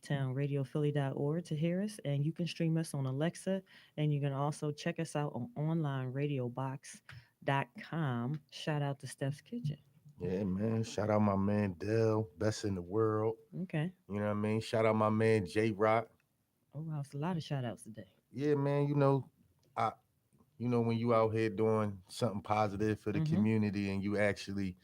smalltownradiophilly.org to hear us. And you can stream us on Alexa. And you can also check us out on onlineradiobox.com. Shout out to Steph's Kitchen. Yeah, man. Shout out my man Dell, best in the world. Okay. You know what I mean? Shout out my man J Rock. Oh, wow. It's a lot of shout outs today. Yeah, man. I when you out here doing something positive for the Mm-hmm. community and you actually,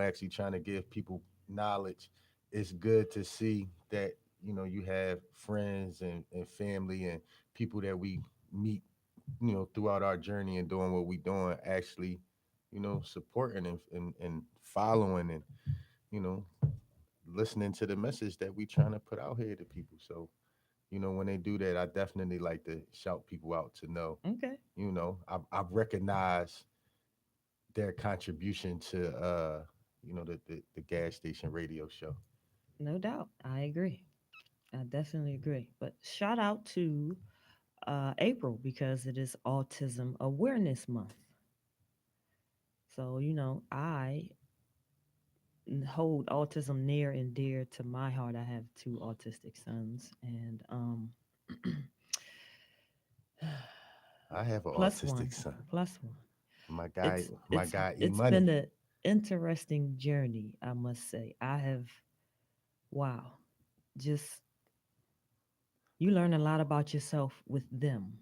actually trying to give people knowledge, it's good to see that, you have friends and family and people that we meet, throughout our journey and doing what we doing, actually, supporting and following and, you know, listening to the message that we trying to put out here to people. So, when they do that, I definitely like to shout people out to know, Okay. I've recognized their contribution to, the gas station radio show. No doubt. I agree. I definitely agree. But shout out to April because it is Autism Awareness Month. So, I hold autism near and dear to my heart. I have two autistic sons, and I have an plus one, autistic son. plus one. My guy, It's my it's guy, E it's Money. been an interesting journey, I must say. I have wow, just you learn a lot about yourself with them.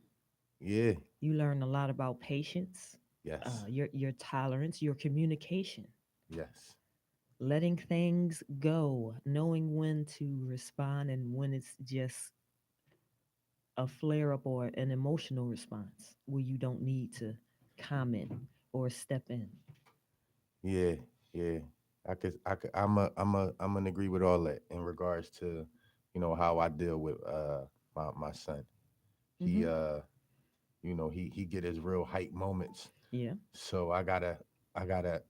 Yeah. You learn a lot about patience, Yes. your tolerance, your communication, Yes. letting things go, knowing when to respond and when it's just a flare up or an emotional response where you don't need to comment or step in. Yeah. Yeah. I'm gonna agree with all that in regards to, how I deal with my son. He Mm-hmm. he get his real hype moments. Yeah. So I gotta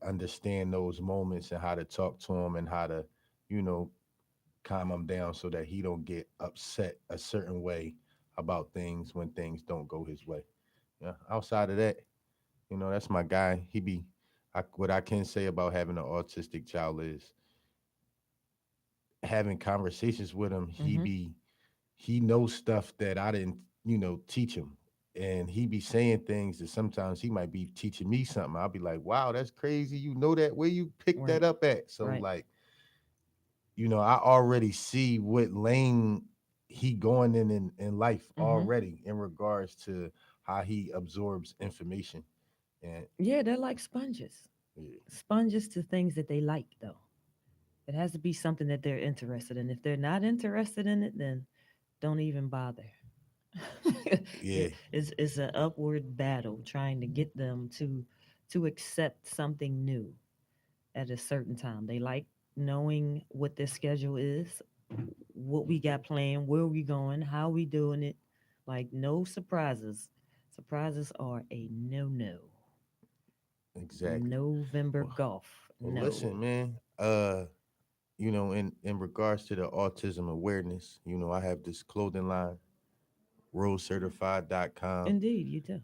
understand those moments and how to talk to him and how to, you know, calm him down so that he don't get upset a certain way about things when things don't go his way. Yeah. Outside of that, that's my guy. What I can say about having an autistic child is having conversations with him. Mm-hmm. He knows stuff that I didn't, teach him. And he be saying things that sometimes he might be teaching me something. I'll be like, wow, that's crazy. You know that? Where you picked that Right. up at? So Right. like, I already see what lane he going in life Mm-hmm. already in regards to how he absorbs information. And Yeah, they're like sponges. yeah, Sponges to things that they like, though. It has to be something that they're interested in. If they're not interested in it, then don't even bother. yeah, It's an upward battle trying to get them to accept something new at a certain time. They like knowing what their schedule is, what we got planned, where we going, how we doing it. Like no surprises. Surprises are a no. exactly. November Well, golf. well, No. listen, man. In regards to the autism awareness, I have this clothing line, roadcertified.com, Indeed, you do.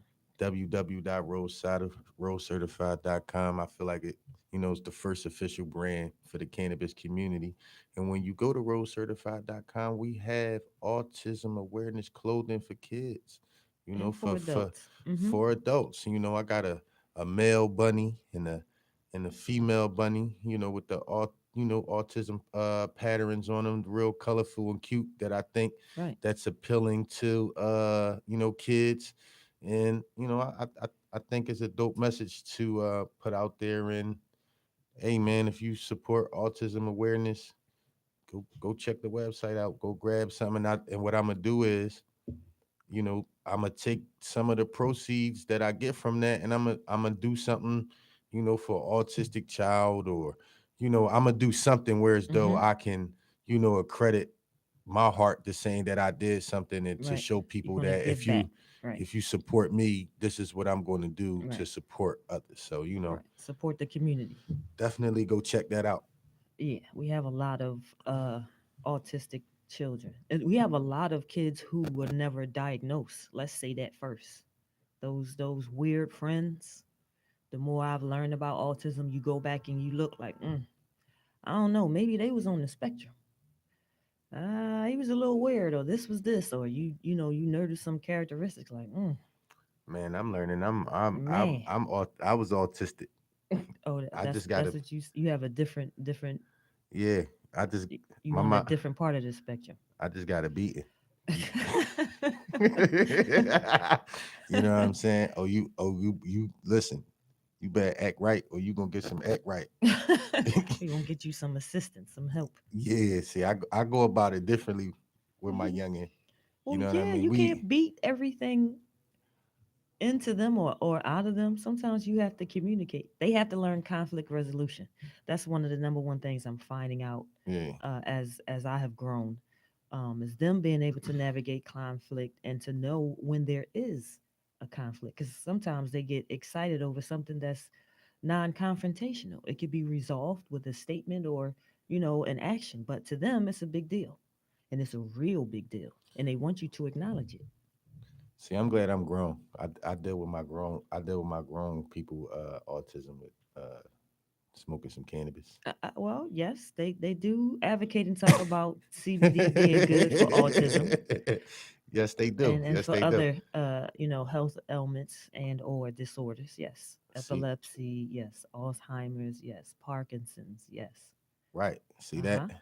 www.roadcertified.com. I feel like it's the first official brand for the cannabis community. And when you go to roadcertified.com, we have autism awareness clothing for kids, And for for adults. Mm-hmm. for adults. I got a male bunny and a female bunny, with the autism patterns on them, real colorful and cute that I think Right. that's appealing to kids. And I think it's a dope message to put out there. And hey, man, if you support autism awareness, go check the website out. Go grab something. And what I'm gonna do is, I'm gonna take some of the proceeds that I get from that, and I'm gonna do something, for autistic child, or I'm gonna do something where as though Mm-hmm. I can, accredit my heart to saying that I did something and to Right. show You're people gonna that give if back. you Right. if you support me, this is what I'm going to do to Right. support others. So, Right. Support the community. definitely go check that out. Yeah, we have a lot of autistic children. And we have a lot of kids who were never diagnosed. Let's say that first. Those weird friends. The more I've learned about autism, you go back and you look like, I don't know, maybe they was on the spectrum. He was a little weird, or this was this, or you noticed some characteristics like, Man, I'm learning. man. I was autistic. Oh, I that's just that's gotta, what you have a different yeah. I just you my on a my different part of the spectrum. I just gotta beat it. You, you know what I'm saying? You listen. You better act right, or you gonna get some act right. We gonna get you some assistance, some help. Yeah. See, I go about it differently with my Mhm. youngin. You Well, know what I yeah, mean? you can't beat everything into them or out of them. Sometimes you have to communicate. They have to learn conflict resolution. That's one of the number one things I'm finding out Yeah. as I have grown, is them being able to navigate conflict and to know when there is a conflict. Because sometimes they get excited over something that's non-confrontational. It could be resolved with a statement or an action, but to them it's a big deal, and it's a real big deal, and they want you to acknowledge it. See, I'm glad I'm grown. I deal with my grown. I deal with my grown people autism with smoking some cannabis. Well, yes, they do advocate and talk about CBD being good for autism Yes, they do. and Yes, for they do. other health ailments and or disorders. Yes, See, epilepsy. Yes, Alzheimer's. Yes, Parkinson's. Yes. right. See Uh that? huh.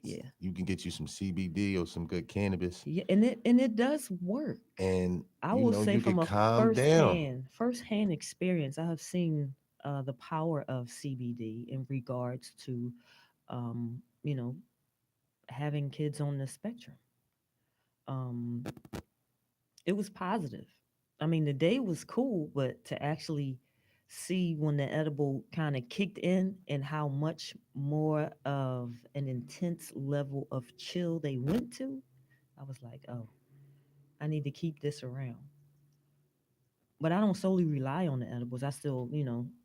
Yeah. You can get you some CBD or some good cannabis, Yeah, and it does work. and I you will know say you from could a calm down. firsthand experience, I have seen the power of CBD in regards to um, you know having kids on the spectrum. Um, it was positive. I mean, the day was cool, but to actually see when the edible kind of kicked in and how much more of an intense level of chill they went to, I was like, oh, I need to keep this around. But I don't solely rely on the edibles. I still,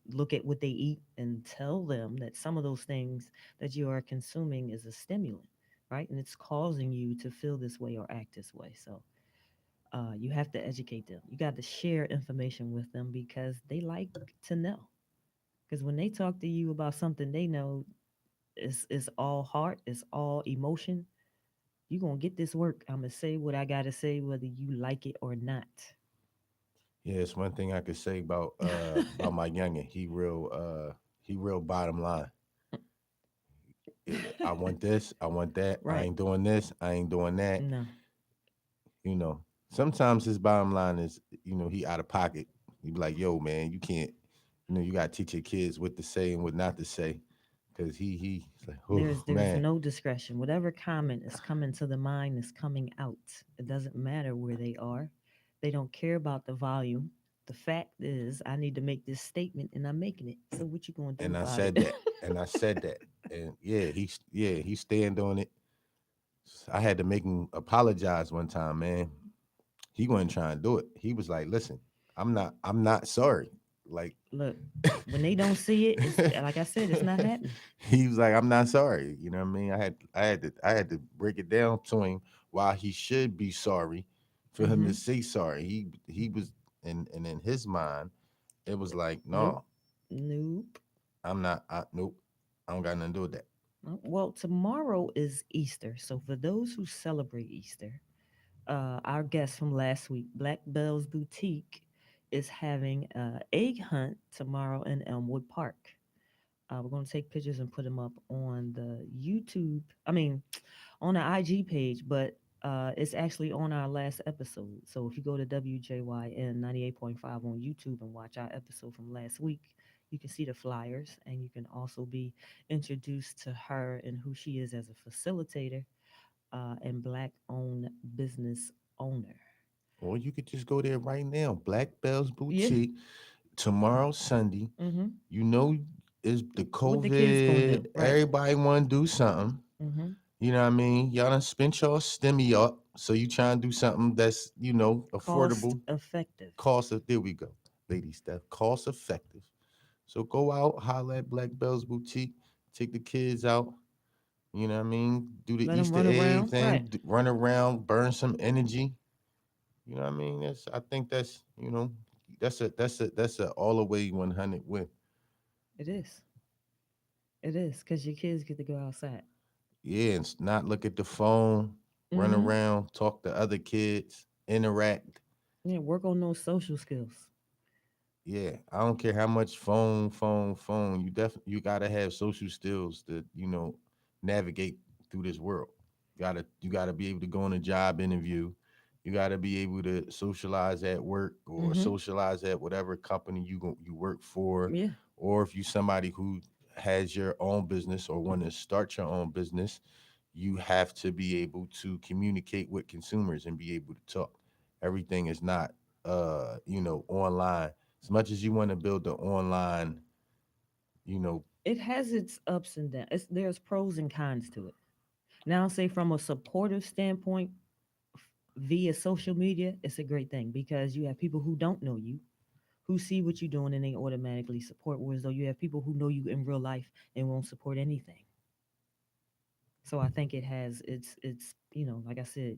look at what they eat and tell them that some of those things that you are consuming is a stimulant, right? And it's causing you to feel this way or act this way. So you have to educate them. You got to share information with them because they like to know. Because when they talk to you about something they know is all heart, is all emotion, you're going to get this work. I'm going to say what I got to say, whether you like it or not. Yeah, it's one thing I could say about my youngin. He real bottom line. I want this, I want that. I Right. ain't doing this, I ain't doing that. No. You know, sometimes his bottom line is, he out of pocket. You be like, yo, man, you can't, you got to teach your kids what to say and what not to say. Cause he's like, oh, There's man. no discretion. Whatever comment is coming to the mind is coming out. It doesn't matter where they are. They don't care about the volume. The fact is, I need to make this statement, and I'm making it. So what you gonna do And I about it? said that. And I said that. And he stand on it. I had to make him apologize one time, man. He wasn't trying to do it. He was like, listen, I'm not sorry. Like Look, when they don't see it, it's like I said, it's not happening. he was like, I'm not sorry. You know what I mean? I had to break it down to him why he should be sorry for him to Mm-hmm. say sorry. He was and in his mind, it was like, Nope. no, Nope. nope. I don't got nothing to do with that. Well, tomorrow is Easter. So for those who celebrate Easter, our guest from last week, Black Bells Boutique, is having a egg hunt tomorrow in Elmwood Park. We're going to take pictures and put them up on the YouTube. I mean, on the IG page, but it's actually on our last episode. So if you go to WJYN 98.5 on YouTube and watch our episode from last week, you can see the flyers and you can also be introduced to her and who she is as a facilitator and Black owned business owner. Or you could just go there right now. Black Bells Yeah. Boutique tomorrow, Sunday. Mm-hmm. You know, is the What the kids gonna COVID. do? Right. Everybody want to do something. Mm-hmm. You know what I mean? Y'all done spent your stimmy up, so you trying to do something that's Cost affordable, effective. cost of. There we go, lady Steph, cost effective. So go out, holler at Black Bells Boutique, take the kids out. You know what I mean? Do the Let them Easter run egg around. Right. thing, run around, burn some energy. You know what I mean? I think that's a all the way 100 win. It is. It is because your kids get to go outside. Yeah, and not look at the phone, run Mm-hmm. around, talk to other kids, interact. Yeah, work on those social skills. Yeah, I don't care how much phone. You gotta have social skills to navigate through this world. You gotta be able to go on a job interview. You gotta be able to socialize at work or Mm-hmm. socialize at whatever company you work for, Yeah. or if you somebody who has your own business or want to start your own business, you have to be able to communicate with consumers and be able to talk. Everything is not online. As much as you want to build the online, you know, It has its ups and downs. There's pros and cons to it. Now, say from a supportive standpoint, via social media, it's a great thing because you have people who don't know you, who see what you're doing and they automatically support. Whereas though you have people who know you in real life and won't support anything. So I think it has it's like I said,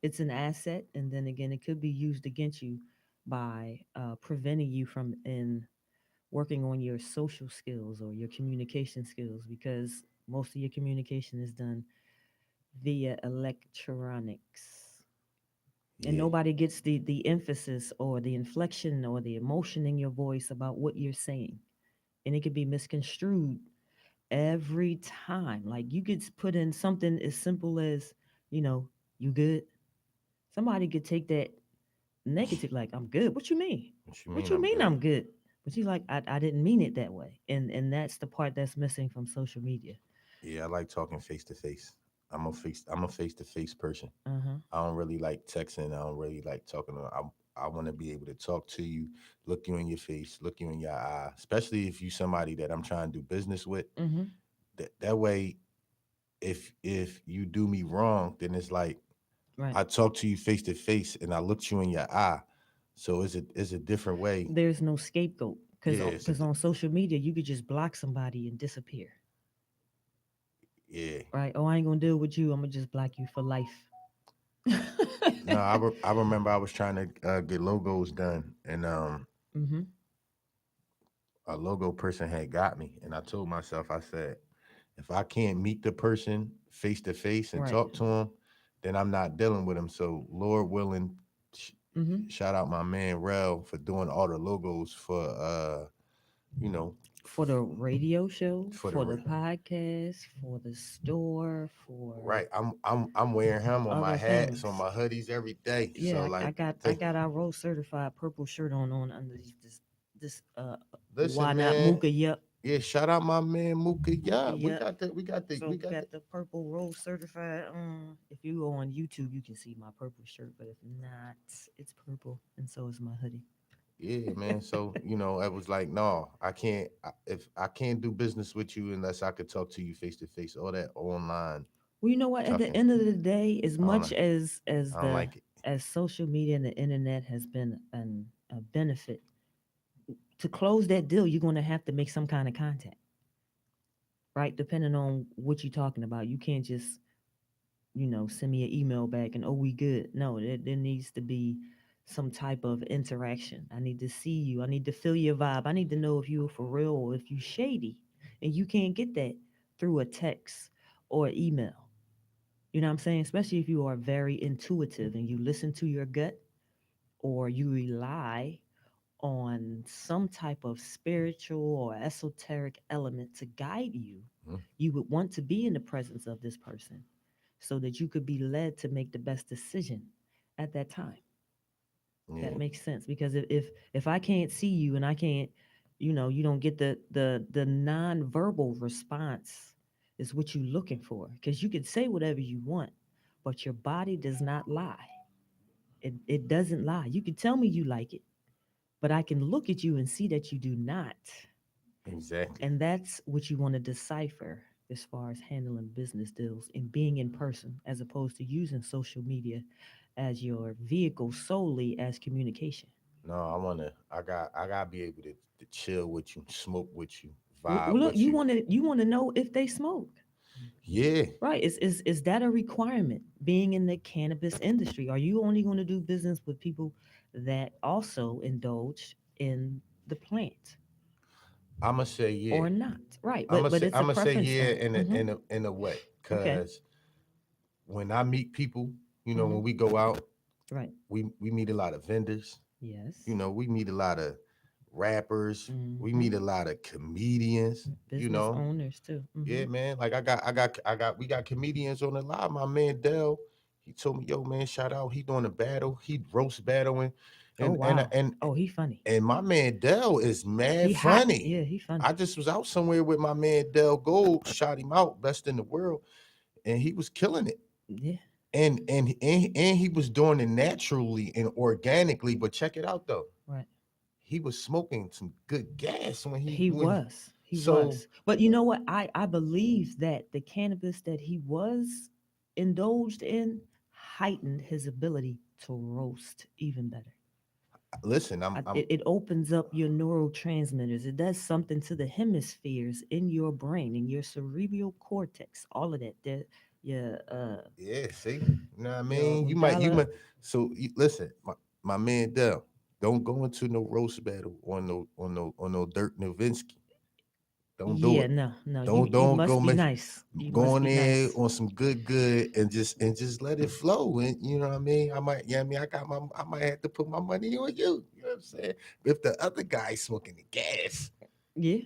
it's an asset, and then again, it could be used against you by preventing you from in working on your social skills or your communication skills because most of your communication is done via electronics. And yeah, nobody gets the emphasis or the inflection or the emotion in your voice about what you're saying. And it can be misconstrued every time. Like you could put in something as simple as, you know, you good. Somebody could take that negative, like, I'm good. What you mean? what you What mean you I'm mean good? I'm good? But you like, I didn't mean it that way. And that's the part that's missing from social media. Yeah, I like talking face to face. I'm a face to face person. Uh-huh. I don't really like texting. I don't really like talking. I want to be able to talk to you, look you in your face, look you in your eye, especially if you somebody that I'm trying to do business with. Mm-hmm. That way, if you do me wrong, then it's like Right. I talk to you face to face and I looked you in your eye. So it's a different way. There's no scapegoat. Yeah, Because on social media, you could just block somebody and disappear. yeah. Right? Oh, I ain't gonna deal with you. I'm gonna just block you for life. No, I remember I was trying to get logos done, and Mm-hmm. a logo person had got me, and I told myself, I said, if I can't meet the person face to face and Right. talk to him, then I'm not dealing with him. So, Lord willing, sh- Mm-hmm. shout out my man Rel for doing all the logos for you know, For the radio show, for the for the podcast, for the store, for right. I'm wearing him on my other hats, on things. my hoodies every day. So Yeah, I like, got I take got our rose certified purple shirt on underneath this why listen, not man. Mooka Yup. Yeah, shout out my man Mooka. Mooka Yeah, we Yup. got the So we we got the got the purple rose certified. If you go on YouTube, you can see my purple shirt, but if not, it's purple, and so is my hoodie. yeah, man. So I was like, no, if I can't do business with you unless I could talk to you face to face. All that online Well, you know what? At the talking, end of the day, as I don't know. much as I don't the like it. as social media and the internet has been a benefit, to close that deal, you're going to have to make some kind of contact, right? Depending on what you're talking about, you can't just send me an email back and oh we good. No, there needs to be some type of interaction. I need to see you. I need to feel your vibe. I need to know if you're for real or if you shady, and you can't get that through a text or email. You know what I'm saying? Especially if you are very intuitive and you listen to your gut or you rely on some type of spiritual or esoteric element to guide you, Mhm. you would want to be in the presence of this person so that you could be led to make the best decision at that time. That Yeah, makes sense because if I can't see you and I can't, you don't get the nonverbal response is what you're looking for because you can say whatever you want, but your body does not lie. It doesn't lie. You can tell me you like it, but I can look at you and see that you do not. exactly. And that's what you want to decipher as far as handling business deals and being in person as opposed to using social media as your vehicle solely as communication. No, I gotta be able to chill with you, smoke with you, Well, vibe look, with you. you want to know if they smoke, Yeah. right? Is that a requirement? Being in the cannabis industry, are you only going to do business with people that also indulge in the plant I'ma say yeah. or not? Right, I'ma but say it's a I'ma say preference yeah thing. in a way. Okay. because when I meet people, Hmm. when we go out, Right. we meet a lot of vendors. Yes. We meet a lot of rappers. We Hmm. meet a lot of comedians. Business owners too. Yeah, man. Like we got comedians on the live. My man Dell, he told me, yo, man, shout out. He doing a battle. He roast battling, Oh and and wow. and Oh, he funny. and my man Dell is mad He hot. funny. Yeah, he I funny. just was out somewhere with my man Dell Gold, shot him out, best in the world, and he was killing it. Yeah. And he was doing it naturally and organically. But check it out though, Right. he was smoking some good gas when he He when he, was. He so was. But you know what? I believe that the cannabis that he was indulged in heightened his ability to roast even better. listen, It opens up your neurotransmitters. It does something to the hemispheres in your brain, in your cerebral cortex. All of that. Your yeah, see, you know what I your mean? You amygdala. might. So listen, my man Dell, don't go into no roast battle on no Dirk Nowitzki. Don't do Yeah, it. no, no. You Don't go must be make nice. You go must in be there nice. on some good and just let it flow. And you know what I mean? I mean, I might have to put my money on you. You know what I'm saying? If the other guy's smoking the gas, Yeah.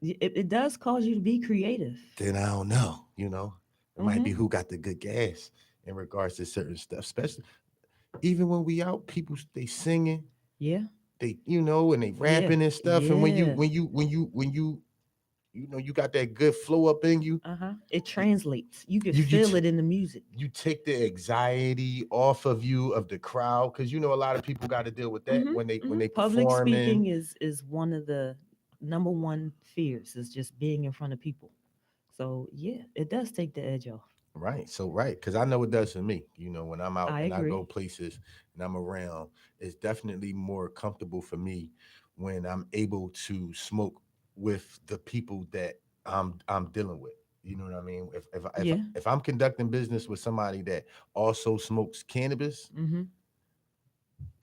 It does cause you to be creative. then I don't know. It might be Mm-hmm. who got the good gas in regards to certain stuff, especially even when we out, people they singing, Yeah. they and they Yeah. rapping and stuff. And Yeah. you got that good flow up in you, Uh-huh. It you translates. You could you feel it in the music. you take the anxiety off of you of the crowd because a lot of people got to deal with that Mm-hmm. when Mm-hmm. they Public performing. speaking is one of the number one fears, is just being in front of people. So yeah, it does take the edge off. Right. So right, because I know it does for me. When I'm out I and I go agree. places and I'm around, it's definitely more comfortable for me when I'm able to smoke with the people that I'm dealing with. You know what I mean? Yeah. If I'm conducting business with somebody that also smokes cannabis, Mm-hmm.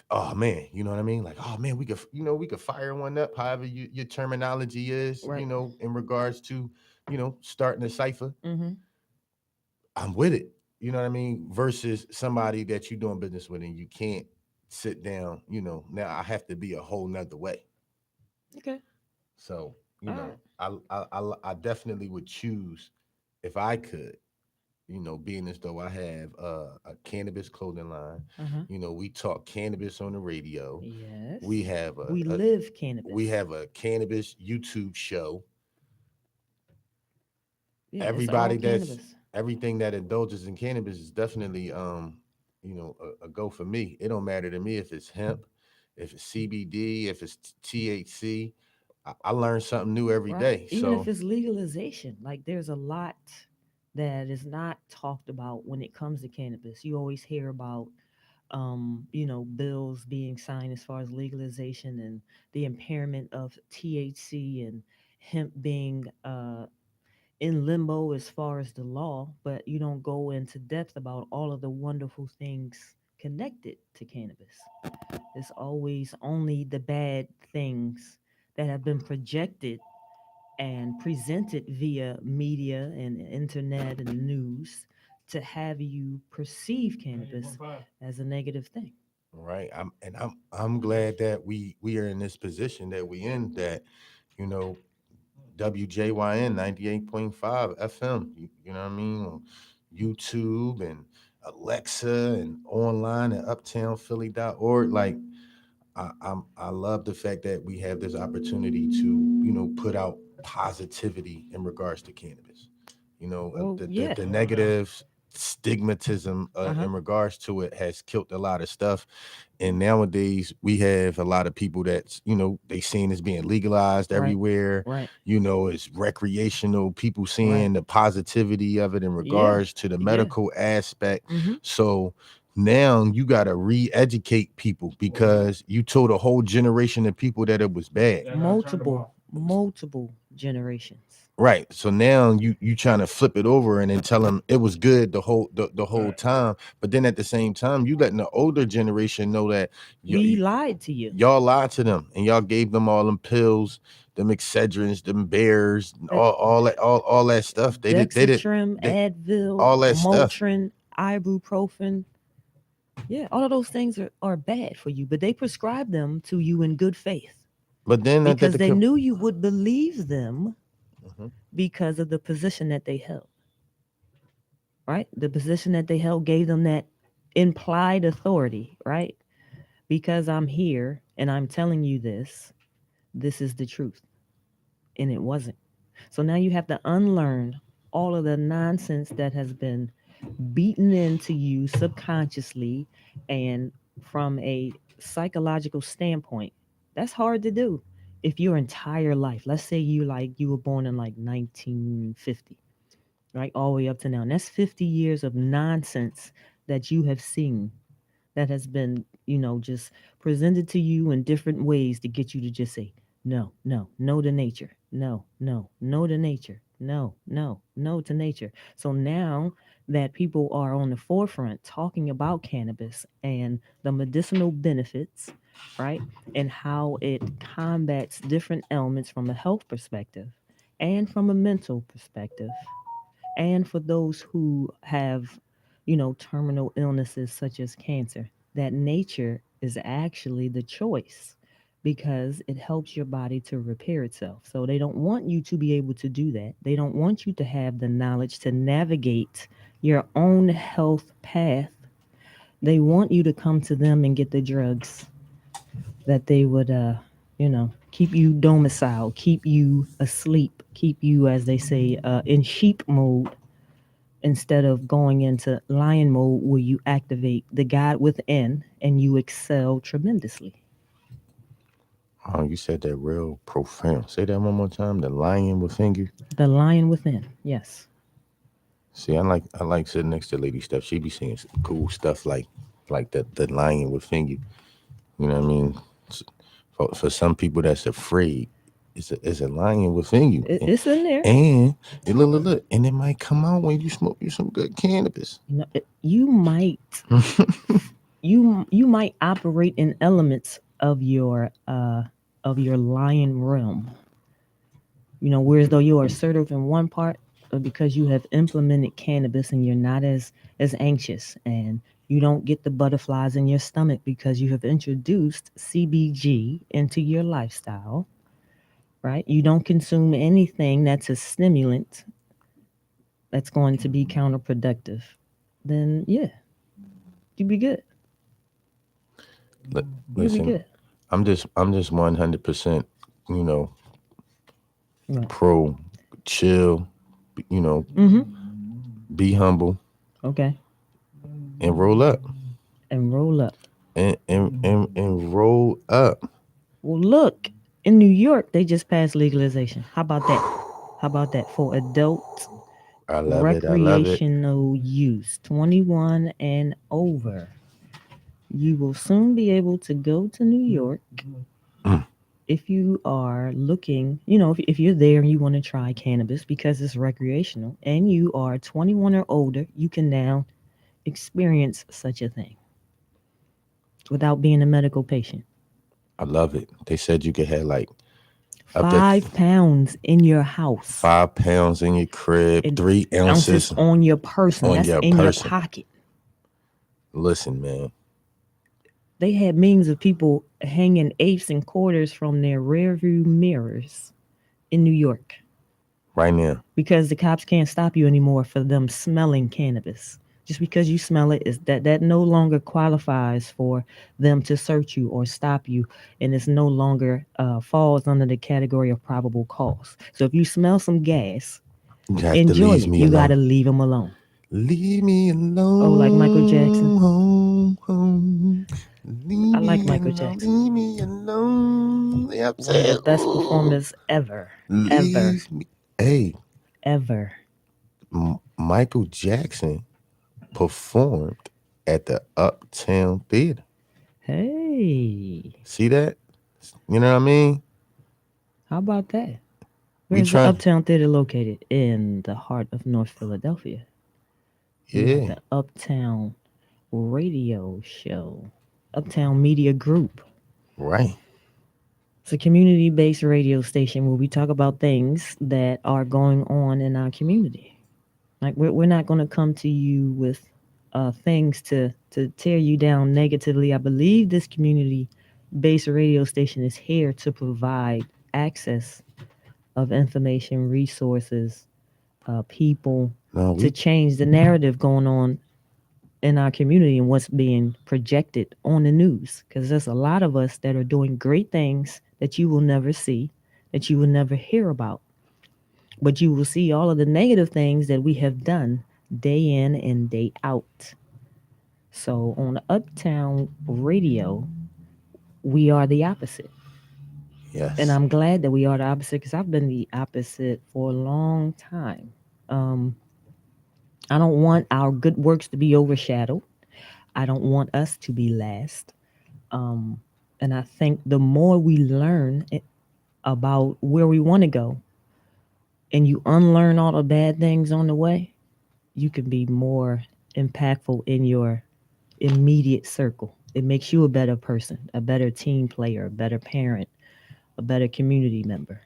oh man, you know what I mean? Like, oh man, we could fire one up, however your terminology is, Right. in regards to, starting a cipher. Mm-hmm. I'm with it. You know what I mean? Versus somebody that you're doing business with and you can't sit down, now I have to be a whole nother way. Okay. So, All right. I definitely would choose if I could, being as though I have a cannabis clothing line. Uh-huh. We talk cannabis on the radio. We Yes. have We a live we cannabis. have a cannabis YouTube show. Yeah, it's all Everybody that's cannabis. everything that indulges in cannabis is definitely a go for me. It don't matter to me if it's hemp, if it's CBD, if it's THC. I learn something new every Right. day. Even if So it's legalization, like there's a lot that is not talked about when it comes to cannabis. You always hear about bills being signed as far as legalization and the impairment of THC and hemp being in limbo as far as the law, but you don't go into depth about all of the wonderful things connected to cannabis. It's always only the bad things that have been projected and presented via media and internet and news to have you perceive cannabis as a negative thing. right, I'm glad that we are in this position that we in, that you know WJYN 98.5 FM. You know what I mean? On YouTube and Alexa and online at uptownphilly.org. Like I love the fact that we have this opportunity to, put out positivity in regards to cannabis. Well, The yeah. negative stigmatism Uh huh. in regards to it has killed a lot of stuff. And nowadays we have a lot of people that's, they seen as being legalized Right. everywhere. Right. It's recreational, people Right. seeing the positivity of it in Yeah. regards to the Yeah. medical aspect. Mm-hmm. So now you got to re-educate people because you told a whole generation of people that it was bad. Multiple generations. Right. So now you trying to flip it over and then tell them it was good the whole Right. time, but then at the same time you letting the older generation know that We lied to you. y'all lied to them and y'all gave them all them pills, them Excedrins, them bears, Uh, all that stuff. They did Dexatrim, they Advil, all that stuff. Motrin, ibuprofen. Yeah, all of those things are bad for you, but they prescribed them to you in good faith But then that because the they knew you would believe them Mhm. because of the position that they held, right? The position that they held gave them that implied authority, right? Because I'm here and I'm telling you this is the truth. And it wasn't. So now you have to unlearn all of the nonsense that has been beaten into you subconsciously and from a psychological standpoint. That's hard to do. If your entire life, let's say you were born in like 1950, right? All the way up to now. And that's 50 years of nonsense that you have seen that has been, just presented to you in different ways to get you to just say, no, no, no to nature. No, no, no to nature. No, no, no to nature. So now that people are on the forefront talking about cannabis and the medicinal benefits, right? And how it combats different ailments from a health perspective and from a mental perspective and for those who have, terminal illnesses such as cancer, that nature is actually the choice because it helps your body to repair itself. So they don't want you to be able to do that. They don't want you to have the knowledge to navigate your own health path. They want you to come to them and get the drugs that they would keep you domiciled, keep you asleep, keep you, as they say, in sheep mode instead of going into lion mode where you activate the God within and you excel tremendously. Oh, you said that real profound. Say that one more time. The lion within you. The lion within, yes. See, I like sitting next to Lady Steph. She be saying some cool stuff like the lion within you. You know what I mean? S- for some people that's afraid, it's a lion within you, It's in there. and look, and it might come out when you smoke you some good cannabis. You might operate in elements of your lion realm. Whereas though you are assertive in one part, but because you have implemented cannabis and you're not as anxious and you don't get the butterflies in your stomach because you have introduced CBG into your lifestyle, right? You don't consume anything that's a stimulant that's going to be counterproductive. Then yeah, you'll be good. Li- You'll be Listen, good. I'm just 100%, you know, Right. pro chill, you know, Mm-hmm. be humble Okay. and roll up And roll up. and roll up. Well, look, in New York, they just passed legalization. How about that? How about that for adult I love it. I love it. recreational use, 21 and over? You will soon be able to go to New York Mm. if you are looking, if you're there and you want to try cannabis because it's recreational and you are 21 or older, you can now experience such a thing without being a medical patient. I love it. They said you could have like up to 5 pounds in your house 5 pounds in your crib, and 3 ounces ounces on your person. on That's your in your person. pocket. Listen, man, They had memes of people hanging eighths and quarters from their rearview mirrors in New York right now. because the cops can't stop you anymore for them smelling cannabis. Just because you smell it is that no longer qualifies for them to search you or stop you, and it's no longer falls under the category of probable cause. So if you smell some gas, You have to enjoy leave it. me You gotta alone. leave them alone. Leave me Oh, like Michael Jackson. alone. Home. I Leave like me Michael alone. Jackson. Leave me alone. Yeah, I'm One of the saying, best performers ever, ever, leave me. Hey, ever. Michael Jackson performed at the Uptown Theater. Hey, See that? You know what I mean? how about that? We Where's the trying. Uptown Theater located? In the heart of North Philadelphia. We have Yeah. the Uptown Radio Show, Uptown Media Group. Right. It's a community based radio station where we talk about things that are going on in our community. Like, we're not going to come to you with things to tear you down negatively. I believe this community based radio station is here to provide access of information, resources, people No, to we change the narrative going on in our community and what's being projected on the news. Because there's a lot of us that are doing great things that you will never see, that you will never hear about, but you will see all of the negative things that we have done day in and day out. So on Uptown Radio, we are the opposite. And yes. I'm glad that we are the opposite because I've been the opposite for a long time. Um, I don't want our good works to be overshadowed. I don't want us to be last. Um, and I think the more we learn about where we want to go and you unlearn all the bad things on the way, you can be more impactful in your immediate circle. It makes you a better person, a better team player, a better parent, a better community member.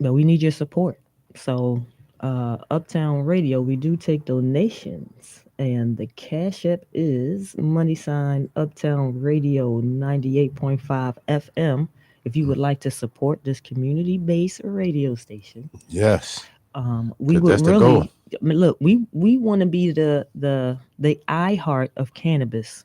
But we need your support. So, Uptown Radio, we do take donations, and the Cash App is money sign Uptown Radio 98.5 FM. If you would like to support this community based radio station, Yes. we Cause would that's the goal. really, I mean, look, we want to be the eye heart of cannabis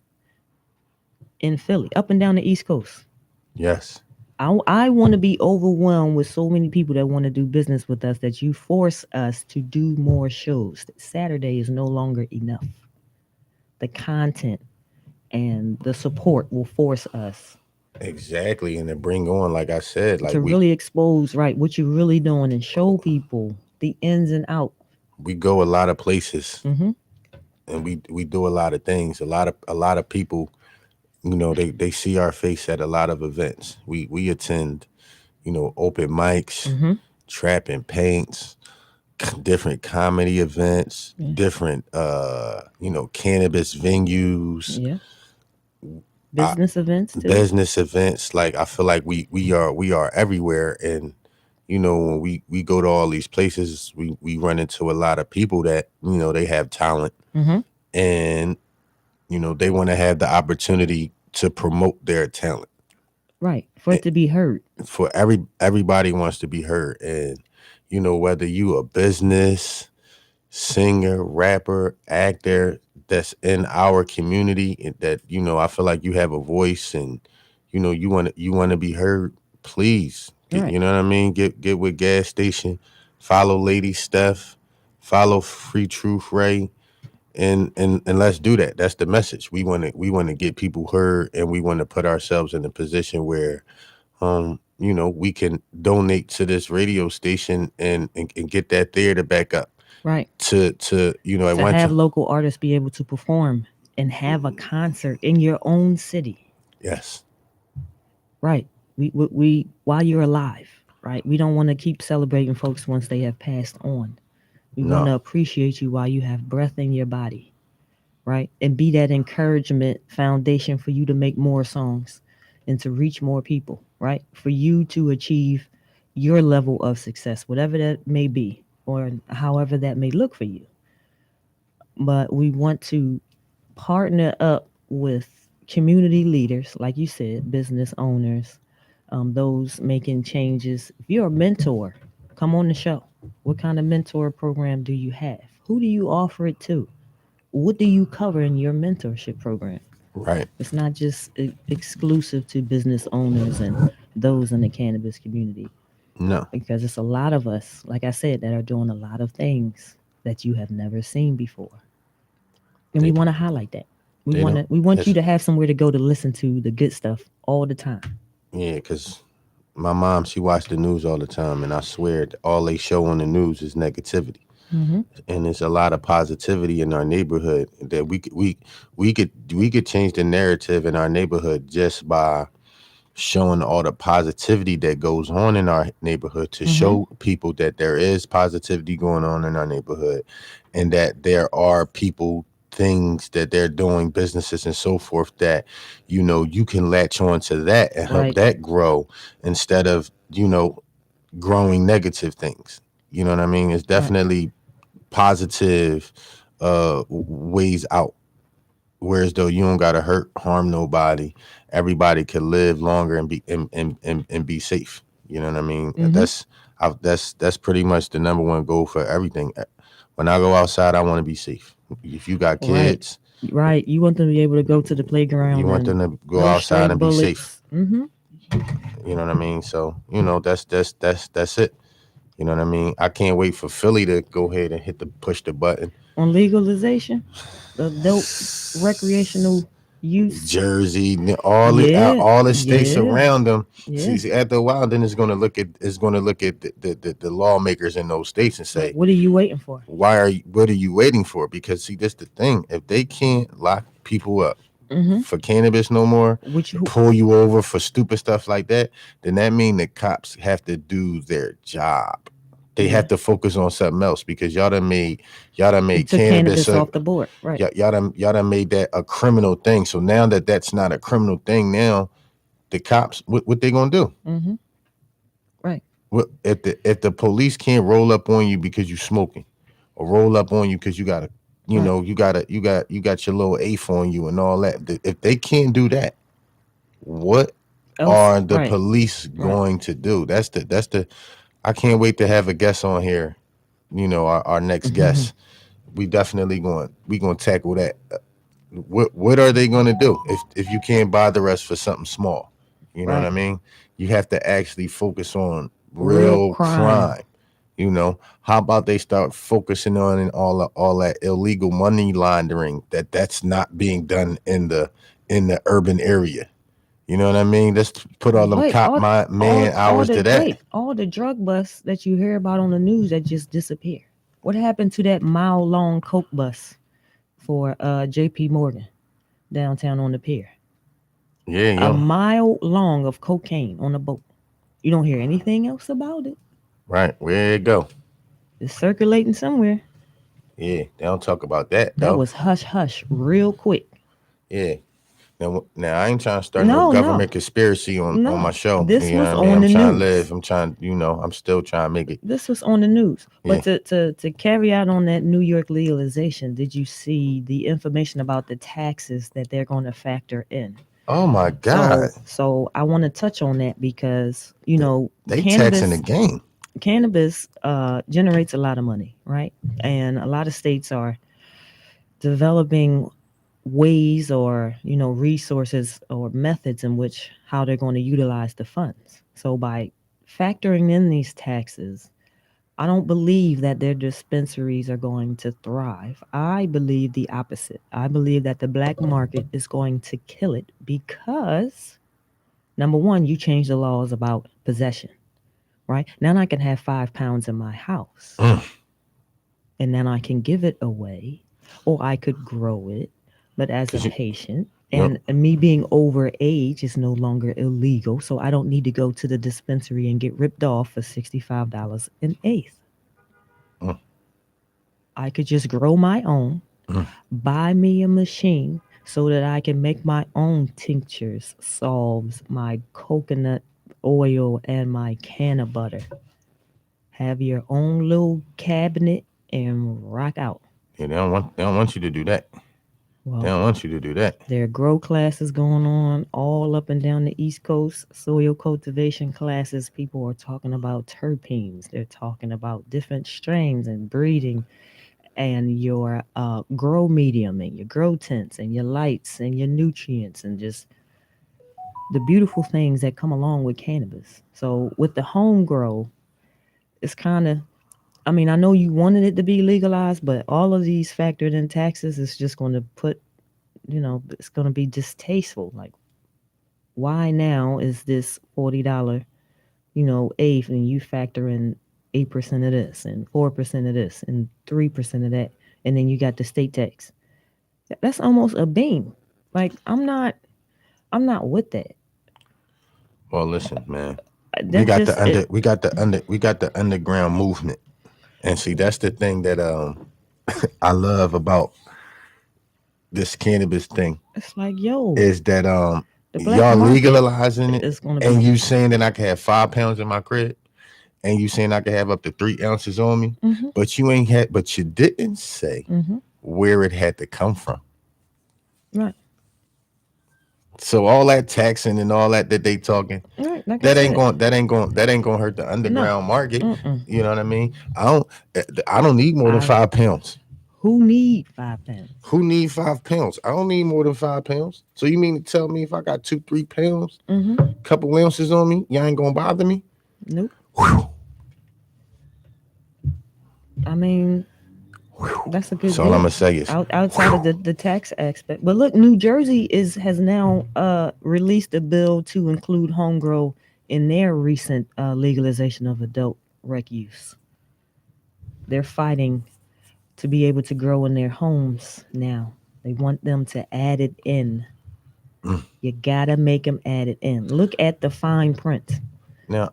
in Philly, up and down the East Coast. Yes. I want to be overwhelmed with so many people that want to do business with us that you force us to do more shows. Saturday is no longer enough. The content and the support will force us Exactly. And to bring on, like I said, like to really expose right what you're really doing and show people the ins and out. we go a lot of places Hmm. and we do a lot of things. A lot of people, they see our face at a lot of events. We attend, open mics, Hmm. trap and paints, different comedy events, Yeah. different cannabis venues, Yeah. uh, Business events too. business events. Like I feel like we are everywhere. And when we go to all these places, we run into a lot of people that they have talent, Hmm. and they want to have the opportunity to promote their talent. Right. For Eh, it to be heard. for everybody wants to be heard. And whether you a business singer, rapper, actor that's in our community, that I feel like you have a voice, and you want to be heard, please get, Right. you know what I mean, get with Gas Station, follow Lady Steph, follow Free Truth Ray, and let's do that. That's the message. We want to get people heard, and we want to put ourselves in a position where we can donate to this radio station, and get that theater back up Right. to at To one have time. local artists be able to perform and have a concert in your own city. Yes. Right. We while you're alive, right? We don't want to keep celebrating folks once they have passed on. We want No. to appreciate you while you have breath in your body, right? And be that encouragement foundation for you to make more songs and to reach more people, right? For you to achieve your level of success, whatever that may be, or however that may look for you. But we want to partner up with community leaders, like you said, business owners, those making changes. If you're a mentor, come on the show. What kind of mentor program do you have? Who do you offer it to? What do you cover in your mentorship program? Right. It's not just exclusive to business owners and those in the cannabis community, No. because it's a lot of us, like I said, that are doing a lot of things that you have never seen before. And we They want to highlight that. they don't. We want you It's, to have somewhere to go to listen to the good stuff all the time. yeah, because my mom, she watched the news all the time, and I swear all they show on the news is negativity. Hmm. And there's a lot of positivity in our neighborhood that we could change the narrative in our neighborhood just by showing all the positivity that goes on in our neighborhood, to Mm-hmm. show people that there is positivity going on in our neighborhood, and that there are people, things that they're doing, businesses and so forth, that you can latch on to that and help Right. that grow, instead of growing negative things. You know what I mean? It's Right. definitely positive ways out. Whereas though you don't gotta harm nobody, everybody can live longer and and be safe. You know what I mean? Mm-hmm. That's pretty much the number one goal for everything. When I go outside, I want to be safe. If you got Right. kids, Right. You want them to be able to go to the you playground want and them to go no outside stray and be safe. bullets. Mm-hmm. You know what I mean? So that's it. You know what I mean? I can't wait for Philly to go ahead and push the button. On legalization, adult recreational use. Jersey, Yeah. all the states Yeah. around them. Yeah. See, after a while, then it's going to look at the lawmakers in those states and Like, say, what are you waiting for? what are you waiting for? Because see, that's the thing. If they can't lock people up Mm-hmm. for cannabis no more, Which and pull you over for stupid stuff like that, then that means the cops have to do their job. They yeah. have to focus on something else, because y'all done You made took cannabis cannabis a off the board. Right. y'all done made that a criminal thing. So now that that's not a criminal thing, now the cops, what they gonna do? Mm-hmm. Right. What if the police can't roll up on you because you smoking, or roll up on you because you got a, Right. you got your little eighth on you and all that. If they can't do that, what Else. are the Right. police Right. going to do? That's the. I can't wait to have a guest on here. Our next Mm-hmm. guest. We gonna tackle that. What are they going to do if you can't bother us for something small? You know what Right. I mean? You have to actually focus on Real real crime. crime. How about they start focusing on all that illegal money laundering that's not being done in the urban area? You know what I mean? Let's put all them Wait. cop man hours to that. All the drug busts that you hear about on the news that just disappear. What happened to that mile long coke bus for J.P. Morgan downtown on the pier? Yeah, A yo, mile long of cocaine on a boat. You don't hear anything else about it. right. Where it go? It's circulating somewhere. Yeah, they don't talk about that That though. was hush hush real quick. Yeah. Now I ain't trying to start no No, no, government conspiracy on my no. show. This You know was what I mean? on I'm the trying to news. live. I'm trying, I'm still trying to make it. This was on the news. Yeah. But to carry out on that New York legalization, did you see the information about the taxes that they're going to factor in? Oh my God. So I want to touch on that because They, they taxing the game. cannabis generates a lot of money, right? And a lot of states are developing ways or resources or methods in which how they're going to utilize the funds. So by factoring in these taxes, I don't believe that their dispensaries are going to thrive. I believe the opposite. I believe that the black market is going to kill it because number one, you change the laws about possession, right? Now I can have 5 pounds in my house Mm. and then I can give it away, or I could grow it, but as a Cause you, patient. you And me being over age is no longer illegal, so I don't need to go to the dispensary and get ripped off for $65 an eighth. mm, I could just grow my own, mm. buy me a machine so that I can make my own tinctures, salves, my coconut oil, and my can of butter. Have your own little cabinet and rock out. Yeah, they don't want you to do that. They Well, don't want you to do that. there are grow classes going on all up and down the East Coast. Soil cultivation classes. People are talking about terpenes. They're talking about different strains and breeding and your grow medium and your grow tents and your lights and your nutrients and just the beautiful things that come along with cannabis. So with the home grow, it's kind of, I mean, I know you wanted it to be legalized, but all of these factored in taxes is just going to put, it's going to be distasteful. Like, why now is this $40, eighth, and you factor in 8% of this and 4% of this and 3% of that, and then you got the state tax. That's almost a beam. Like I'm not with that. Well, listen, man. We That got just the it. we got the underground movement. And see, that's the thing that I love about this cannabis thing It's like, yo, is that the black y'all market legalizing it is gonna and be. you saying that I can have 5 pounds in my crib and you saying I can have up to 3 ounces on me, Mm-hmm. but you didn't say Mm-hmm. where it had to come from. Right. So all that taxing and all that they talking, Right. Like I said, that ain't going to hurt the no. underground market. Mm-mm. You know what I mean? I don't need more than I 5 pounds. who need 5 pounds? Who need 5 pounds? I don't need more than 5 pounds. So you mean to tell me if I got 2, 3 pounds, Mm-hmm. couple ounces on me, y'all ain't gonna bother me? Nope. Whew, I mean, whew. that's a That's good all I'm deal. gonna say is, Outside of whew. the tax aspect. But look, New Jersey is has now released a bill to include home grow in their recent legalization of adult rec use. They're fighting to be able to grow in their homes now. They want them to add it in. Mm. You gotta make them add it in. Look at the fine print. Now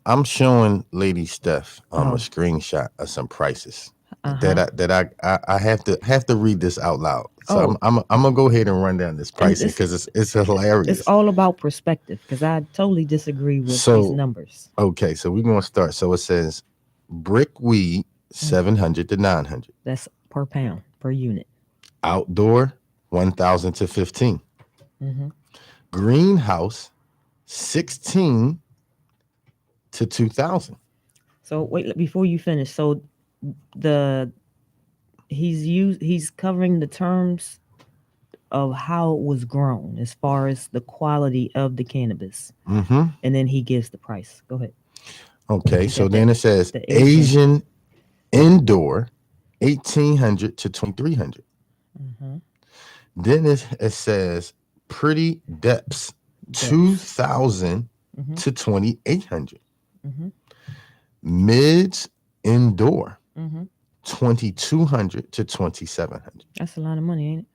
I'm showing Lady Steph a Oh, screenshot of some prices uh huh. I have to read this out loud. So Oh, I'm gonna go ahead and run down this and pricing because it's it's hilarious. all about perspective because I totally disagree with these So numbers. okay, so we're gonna start. So it says brick weed Mm, 700 to 900, that's per pound per unit. outdoor 1,000 to 15, Hmm. greenhouse 16 to 2,000. So wait before you finish. So the he's covering the terms of how it was grown as far as the quality of the cannabis, Mm-hmm. and then he gives the price. Go ahead. Okay, You so got that then it says the Asian. Asian indoor 1,800 to 2,300. Hmm. Then it says pretty depths Depths. 2,000 Hmm. to 2,800. Hmm. Mids indoor Hmm. 2,200 to 2,700. That's a lot of money, ain't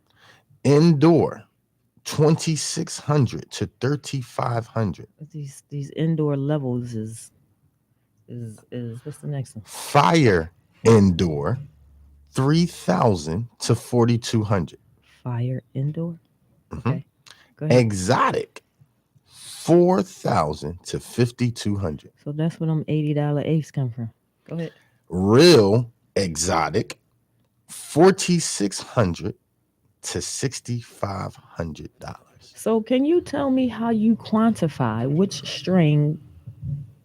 Indoor 2,600 to 3,500. it? These indoor levels is what's the next one? Fire indoor 3,000 to 4,200. Fire indoor. Mhm. Okay, go ahead. Exotic 4,000 to 5,200. So that's where them $80 apes come from. Go ahead. Real exotic 4,600 to $6,500. So can you tell me how you quantify which strain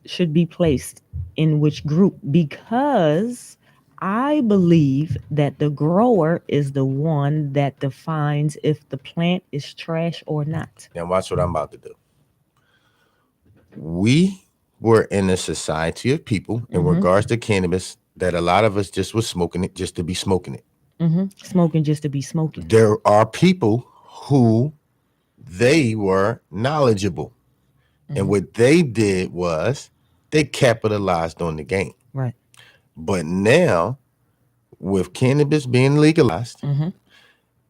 should be placed in which group? Because I believe that the grower is the one that defines if the plant is trash or not. Now watch what I'm about to do. We were in a society of people in Mm-hmm. regards to cannabis that a lot of us just was smoking it just to be smoking it. Mm-hmm. Smoking just to be smoking. There are people who they were knowledgeable. And Mm-hmm. what they did was they capitalized on the game. Right. But now, with cannabis being legalized Mm-hmm.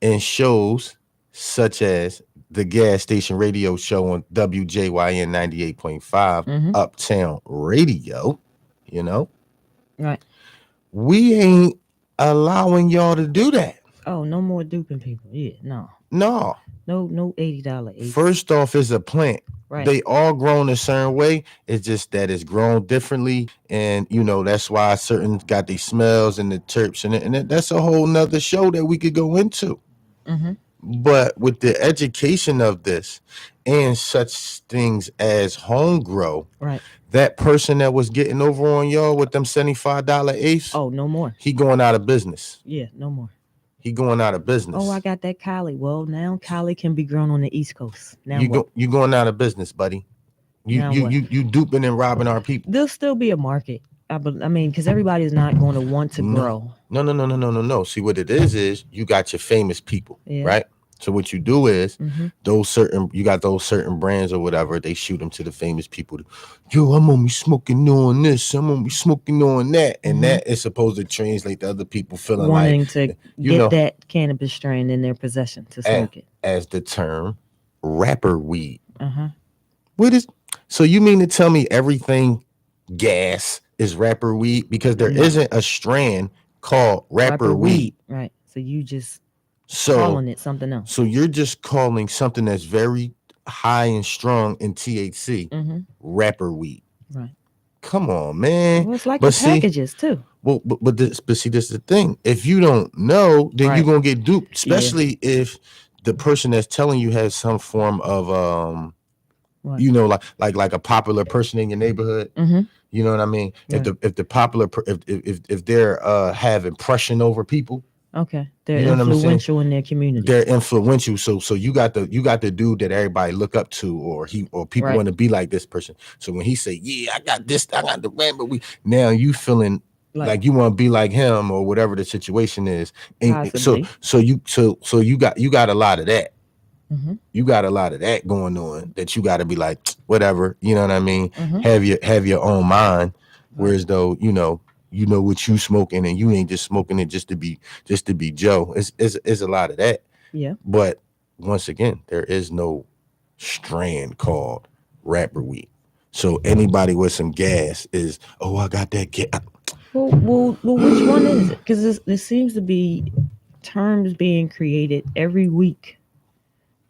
and shows such as the gas station radio show on WJYN 98.5 Mm-hmm. Uptown Radio, you know, Right. we ain't allowing y'all to do that. Oh, no more duping people. Yeah, no. No. No $80 apes. First off, is a plant. Right. They all grown a certain way. It's just that it's grown differently, and that's why certain got these smells and the terps, that's a whole nother show that we could go into. Mm-hmm. But with the education of this and such things as home grow, Right. that person that was getting over on y'all with them $75 eighths, Oh, no more. he going out of business. Yeah, no more. He going out of business. Oh, I got that Cali. Well, now Cali can be grown on the East Coast. Now You what? you going out of business, buddy. You Now you what? you you duping and robbing our people. There'll still be a market. I mean, because everybody's not going to want to No. grow. No. See, what it is you got your famous people, Yeah. right? So what you do is Mm-hmm. you got those certain brands or whatever, they shoot them to the famous people. Yo, I'm gonna be smoking on this, I'm gonna be smoking on that. And Mhm. that is supposed to translate to other people feeling Wanting like, to you get know, that cannabis strain in their possession to as, smoke it. as the term rapper weed. Uh-huh. What is so you mean to tell me everything gas is rapper weed? Because there No, isn't a strand called rapper rapper weed. weed, right? So you just So calling it something else. so you're just calling something that's very high and strong in THC Mm-hmm. rapper weed. Right. Come on, man. Well, it's like the But see, packages too. but see, this is the thing. If you don't know, then you're Right. gonna get duped, Yeah. especially if the person that's telling you has some form of What? like a popular person in your neighborhood. Mm-hmm. You know what I mean? If Right. the popular if they're have impression over people, Okay. They're you know what I'm saying? influential in their community. They're influential. So you got the dude that everybody look up to, or people Right. want to be like this person. So when he say, "Yeah, I got this, I got the ramp," but we now you feeling Like like you want to be like him or whatever the situation is, and so possibly. you got a lot of that. Mm-hmm. You got a lot of that going on that you got to be like whatever. You know what I mean? Mm-hmm. Have your own mind. Right. Whereas though you know what you smoking and you ain't just smoking it just to be Joe. It's a lot of that. Yeah. But once again, there is no strand called rapper weed. So anybody with some gas is, oh, I got that gas. Well, which one is it? Because there seems to be terms being created every week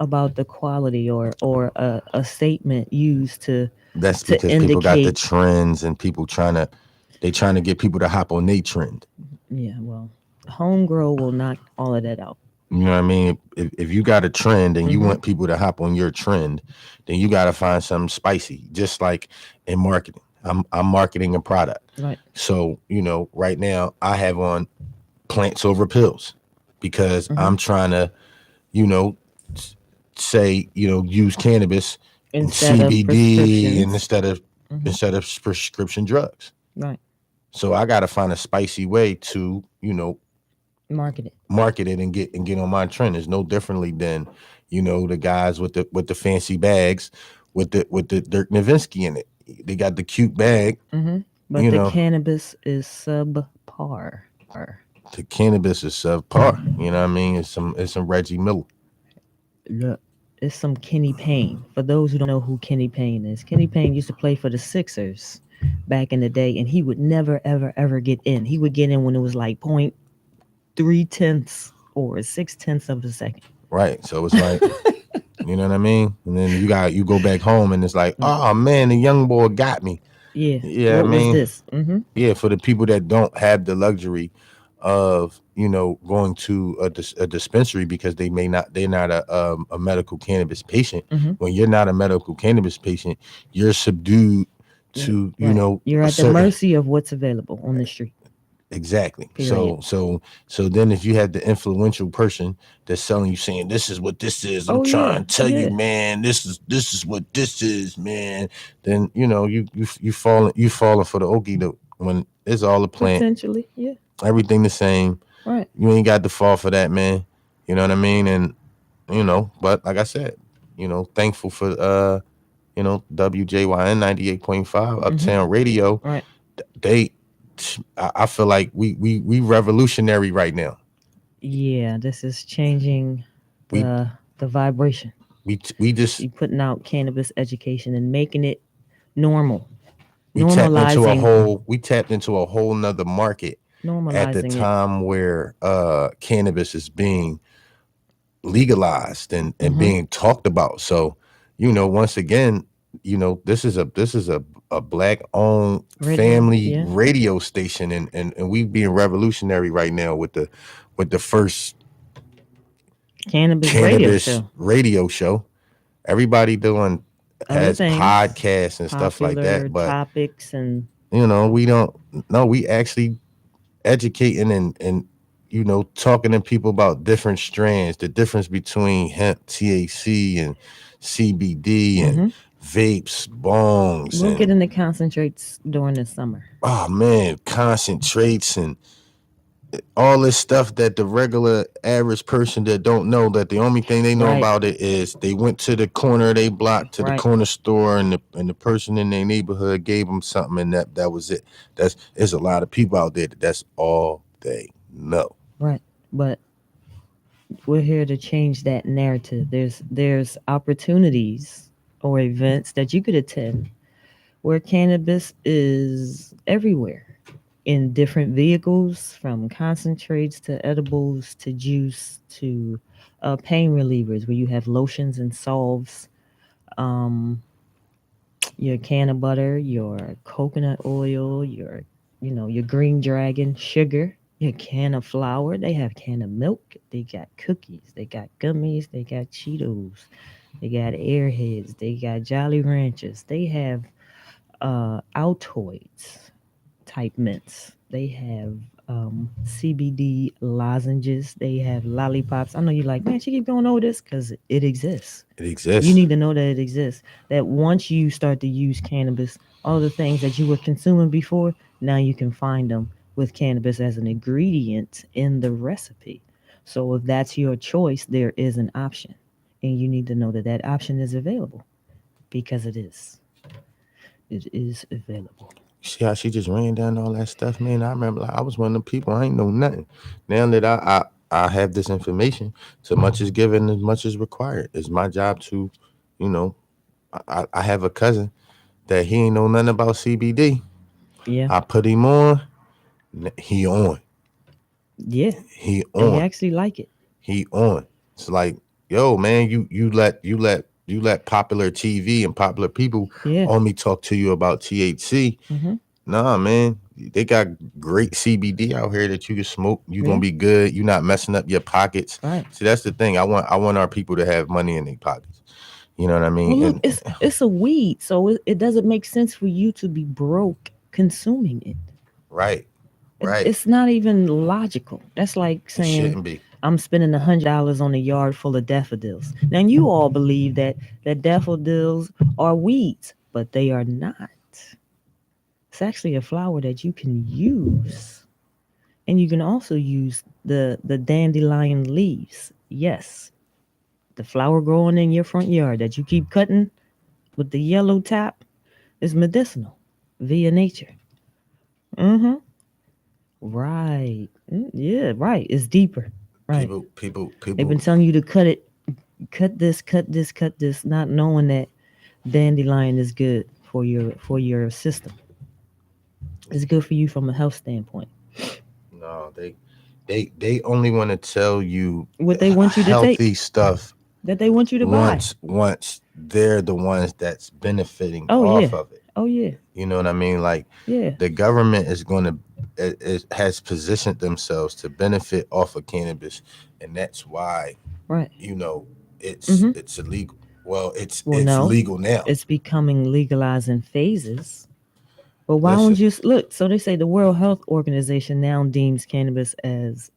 about the quality or a statement used That's to because people got the indicate. trends and people trying to get people to hop on their trend. Yeah. Well, homegrown will knock all of that out. You know what I mean? If you got a trend and you Mm-hmm. want people to hop on your trend, then you got to find something spicy. Just like in marketing, I'm marketing a product. Right. So right now I have on plants over pills because Mm-hmm. I'm trying to you know say use cannabis and Instead of CBD and prescriptions. Mm-hmm. instead of prescription drugs. Right. So I got to find a spicy way to Market it. market it and get on my trend. It's no differently than the guys with the fancy bags with the Dirk Nowitzki in it. They got the cute bag. Mm-hmm. But You the know cannabis is subpar. the cannabis is subpar. You know what I mean? It's some Reggie Miller. Look, it's some Kenny Payne. For those who don't know who Kenny Payne is, Kenny Payne used to play for the Sixers back in the day, and he would never, ever, ever get in. He would get in when it was like 0.3 tenths or 6 tenths of a second. Right. So it's like, you know what I mean? And then you go back home and it's like, Mm, oh man, the young boy got me. yeah. Yeah, I What was mean, this? Mm-hmm. yeah, for the people that don't have the luxury of, going to a dispensary because they're not a medical cannabis patient. Mm-hmm. When you're not a medical cannabis patient, you're subdued to, Right. You're a at the certain. mercy of what's available on the street. Exactly. Period. So then if you have the influential person that's selling you saying this is what this is, I'm Oh yeah. trying to tell you, Yeah. man, this is what this is, man. Then you falling for the okie doke when it's all a plant, Potentially. Yeah. everything the same. Right. You ain't got to fall for that, man. You know what I mean? And but like I said, thankful for WJYN 98.5 Mm-hmm. Uptown Radio. Right. They I feel like we revolutionary right now. Yeah. This is changing We the vibration. we just You putting out cannabis education and making it normal, we tapped into normalizing, a whole nother market at the normalizing it. time where cannabis is being legalized and Mm-hmm. being talked about. So, once again, this is a black owned Radio, family yeah, radio station and we being revolutionary right now with the first cannabis radio cannabis show, radio show. Everybody doing other has things, podcasts and stuff like popular that, but topics, and we don't know. We actually educating and talking to people about different strands, the difference between hemp, THC, and CBD, and mm-hmm. vapes, bongs, We'll get and into concentrates during the summer. oh man, concentrates and all this stuff that the regular average person that don't know, that the only thing they know Right, about it is they went to the corner of their block to the right, corner store and the person in their neighborhood gave them something and that was it. There's a lot of people out there that's all they know. right. But we're here to change that narrative. There's opportunities or events that you could attend where cannabis is everywhere in different vehicles, from concentrates to edibles to juice to pain relievers, where you have lotions and salves, um, your can of butter, your coconut oil, your green dragon sugar, your can of flour. They have can of milk. They got cookies. They got gummies. They got Cheetos. They got Airheads. They got Jolly Ranchers. They have Altoids type mints. They have CBD lozenges. They have lollipops. I know you're like, man, she keep going over this because it exists. It You exists. need to know that it exists. That once you start to use cannabis, all the things that you were consuming before, now you can find them with cannabis as an ingredient in the recipe. So if that's your choice, there is an option. And you need to know that that option is available because it is. It is available. See how she just ran down all that stuff, man. I remember like, I was one of the people I ain't know nothing. Now that I have this information, so much is given, as much is required. It's my job to, you know, I have a cousin that he ain't know nothing about CBD. Yeah. I put him on, he on, Yeah. he They on, actually like it. he on. It's like, yo, man, you let popular TV and popular people Yeah. only talk to you about THC. Hmm. Nah, man, they got great CBD out here that you can smoke. You're gonna Yeah. be good. You're not messing up your pockets. Right. See, that's the thing. I want our people to have money in their pockets. You know what I Well, mean? look, And it's a weed, so it doesn't make sense for you to be broke consuming it. right, it. right. It's not even logical. That's like It saying shouldn't be. I'm spending $100 on a yard full of daffodils. Now you all believe that daffodils are weeds, but they are not. It's actually a flower that you can use, and you can also use the dandelion leaves. Yes, the flower growing in your front yard that you keep cutting with the yellow top is medicinal via nature. Mm-hmm. Right. Yeah, right. It's deeper. Right. They've been People. telling you to cut it, cut this, cut this, cut this, not knowing that dandelion is good for your system. It's good for you from a health standpoint. No, they only want to tell you What they want you to take, healthy stuff that they want you to buy. once they're the ones that's benefiting Oh yeah. off of it. Oh yeah. You know what I mean? Like Yeah. the government is going to it has positioned themselves to benefit off of cannabis, and that's why Right. you know it's Mm-hmm. it's illegal. Well, Well, it's no, legal now. it's becoming legalized in phases. But why don't Listen, you look? So they say the World Health Organization now deems cannabis as,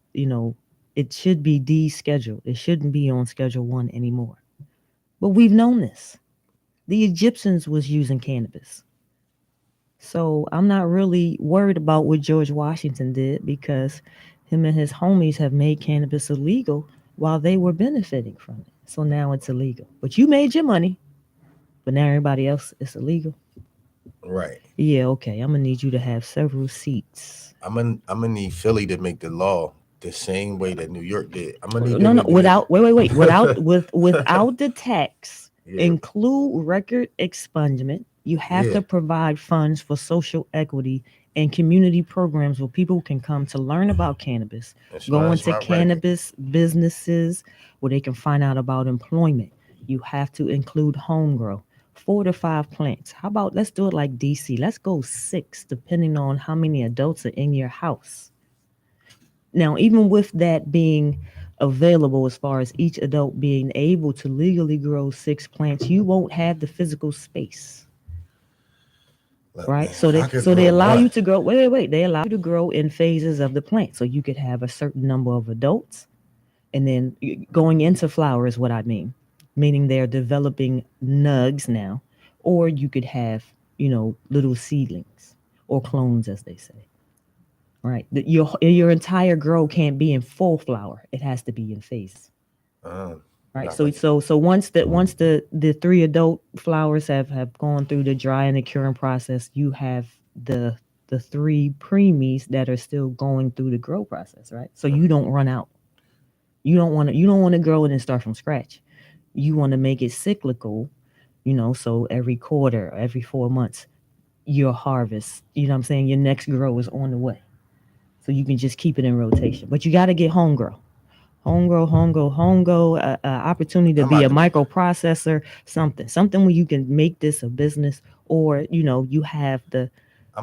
it should be descheduled. It shouldn't be on Schedule 1 anymore. But we've known this. The Egyptians was using cannabis. So I'm not really worried about what George Washington did because him and his homies have made cannabis illegal while they were benefiting from it. So now it's illegal. But you made your money, but now everybody else is illegal. right? Yeah, okay. I'm gonna need you to have several seats. I'm gonna need Philly to make the law the same way that New York did. I'm gonna need No, them no, to do this. without wait, without the tax, Yeah, include record expungement. You have yeah. to provide funds for social equity and community programs where people can come to learn about cannabis, go That's into my record. cannabis businesses where they can find out about employment. You have to include home grow. 4 to 5 plants. How about let's do it like DC? Let's go 6, depending on how many adults are in your house. Now, even with that being available, as far as each adult being able to legally grow 6 plants, you won't have the physical space, Look, man, right? So they I could so they grow allow one. you to grow. Wait. They allow you to grow in phases of the plant, so you could have a certain number of adults, and then going into flower is what I mean, meaning they're developing nugs now, or you could have little seedlings or clones, as they say. Right. Your entire grow can't be in full flower. It has to be in phase. Um, Right. nah, So but once the 3 adult flowers have gone through the dry and the curing process, you have the the 3 preemies that are still going through the grow process, right? So you don't run out. You don't want to grow it and start from scratch. You want to make it cyclical So every quarter, every 4 months, your harvest, you know what I'm saying? Your next grow is on the way. So you can just keep it in rotation. But you got to get home grow. Home grow, opportunity to I'm be about a to be. microprocessor, something where you can make this a business, or you have I'm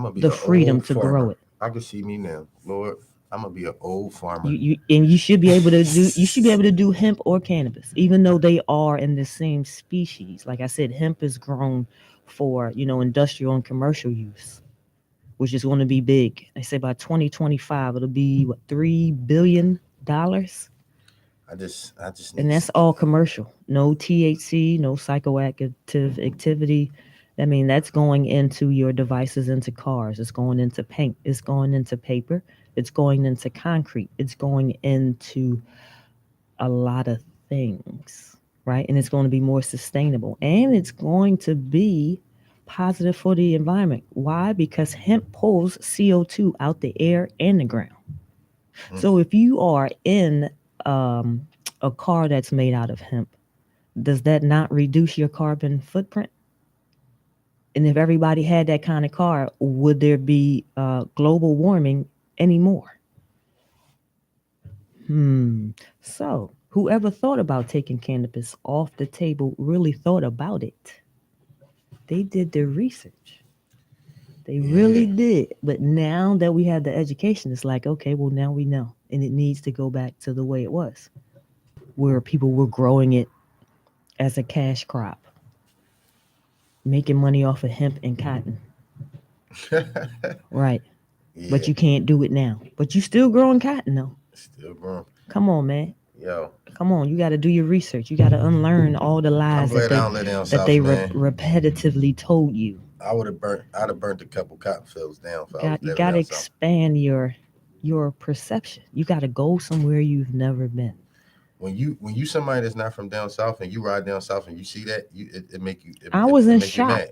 gonna be the an freedom old to grow farmer. it. I can see me now, Lord. I'm gonna be an old farmer. You should be able to do hemp or cannabis, even though they are in the same species. Like I said, hemp is grown for industrial and commercial use, which is going to be big. They say by 2025 it'll be what, $3 billion, I just and need that's some. all commercial. No THC, no psychoactive activity. I mean, that's going into your devices, into cars. It's going into paint. It's going into paper. It's going into concrete. It's going into a lot of things, right? And it's going to be more sustainable, and it's going to be positive for the environment. Why? Because hemp pulls CO2 out the air and the ground. Mm. So if you are in um, a car that's made out of hemp, does that not reduce your carbon footprint? And if everybody had that kind of car, would there be global warming anymore? So, whoever thought about taking cannabis off the table really thought about it. They did their research. They Yeah, really did. But now that we have the education, it's like, okay, well, now we know. And it needs to go back to the way it was, where people were growing it as a cash crop, making money off of hemp and cotton. Right. But yeah. you can't do it now. But you still growing cotton, though. Still growing. Come on, man. Yo, Come on, you got to do your research. You got to unlearn all the I'm lies that glad I they don't live down that south, they man. repetitively told you. I would have burnt. I'd have burnt a couple cotton fields down if I was You living got to down south. expand your perception. You got to go somewhere you've never been. When you somebody that's not from down south and you ride down south and you see that, it make you I was it in make you shock. mad.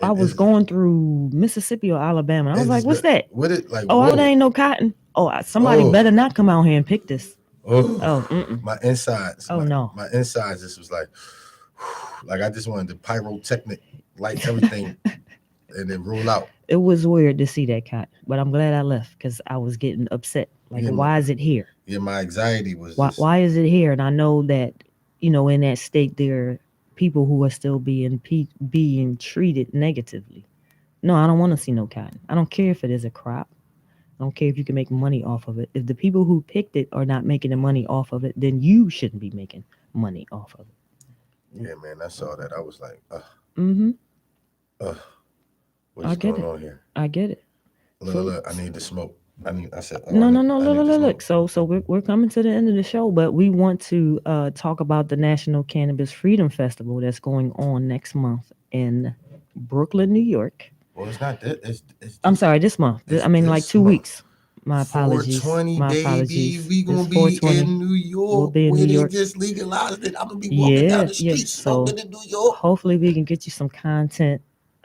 I It was is going through Mississippi or Alabama, and I was it like, is "What's good. that? What it like? Oh, there Whoa, ain't no cotton. Oh, somebody oh, better not come out here and pick this. oh. Oh, mm-mm. My insides, Oh no." my insides just was like, like I just wanted to pyrotechnic light everything and then roll out. It was weird to see that cotton, but I'm glad I left because I was getting upset. Like, Yeah, why is it here? my anxiety was Why just why is it here? And I know that in that state there are people who are still being treated negatively. No, I don't want to see no cotton. I don't care if it is a crop. I don't care if you can make money off of it. If the people who picked it are not making the money off of it, then you shouldn't be making money off of it. yeah, man. I saw that. I was like, Mm-hmm. ugh, what I is get going it. on here? I get it. Look, So look, I need to smoke. I said, oh, no, no, no, I look, need look, to look, smoke. look. So we're coming to the end of the show, but we want to talk about the National Cannabis Freedom Festival that's going on next month in Brooklyn, New York. Well, it's not that. It's I'm this. sorry, this month. It's I mean, like this 2 weeks. month. My apologies. 420, My baby. apologies. We It's gonna be 420. in New We'll York be in New where they York. just legalized it. I'm gonna be walking down Yeah, the yeah. street So smoking in New York. hopefully we can get you some content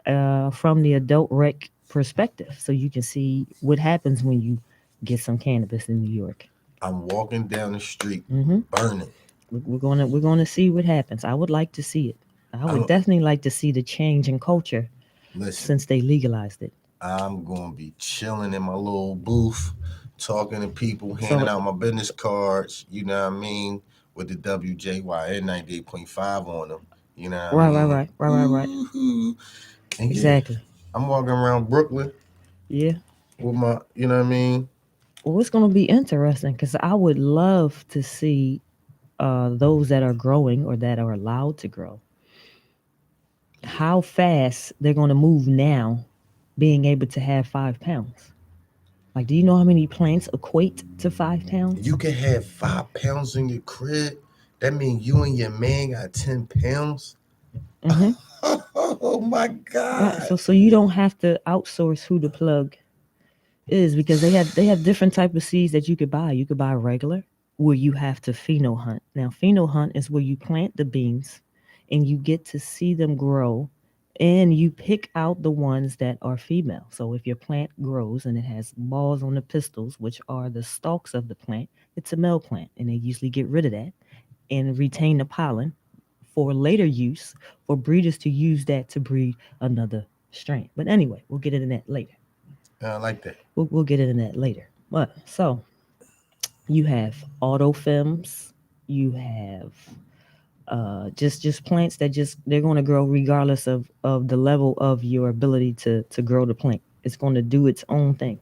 from the adult rec perspective, so you can see what happens when you get some cannabis in New York. I'm walking down the street Hmm. burning. We're gonna see what happens. I would like to see it. I would I'm definitely like to see the change in culture listen. since they legalized it. I'm gonna be chilling in my little booth, talking to people, handing So out my business cards. You know what I mean? With the WJYN 98.5 on them. You know what I right, right, mean? right, right, right, right. Woo-hoo. And yeah, Exactly. I'm walking around Brooklyn Yeah. with my, you know what I mean? Well, it's gonna be interesting because I would love to see those that are growing or that are allowed to grow, Yeah. how fast they're going to move now, being able to have 5 pounds. Like, do you know how many plants equate to 5 pounds? You can have 5 pounds in your crib. That means you and your man got 10 pounds. Mm-hmm. Oh my Right. God. So you don't have to outsource who the plug is, because they have different type of seeds that you could buy. You could buy regular, where you have to pheno hunt. Now, pheno hunt is where you plant the beans and you get to see them grow, and you pick out the ones that are female. So if your plant grows and it has balls on the pistils, which are the stalks of the plant, it's a male plant, and they usually get rid of that and retain the pollen for later use for breeders to use that to breed another strain. But anyway, we'll get into that later. I like that. We'll get into that later. But so you have autofilms, you have just plants that just they're going to grow regardless of the level of your ability to grow the plant. It's going to do its own thing.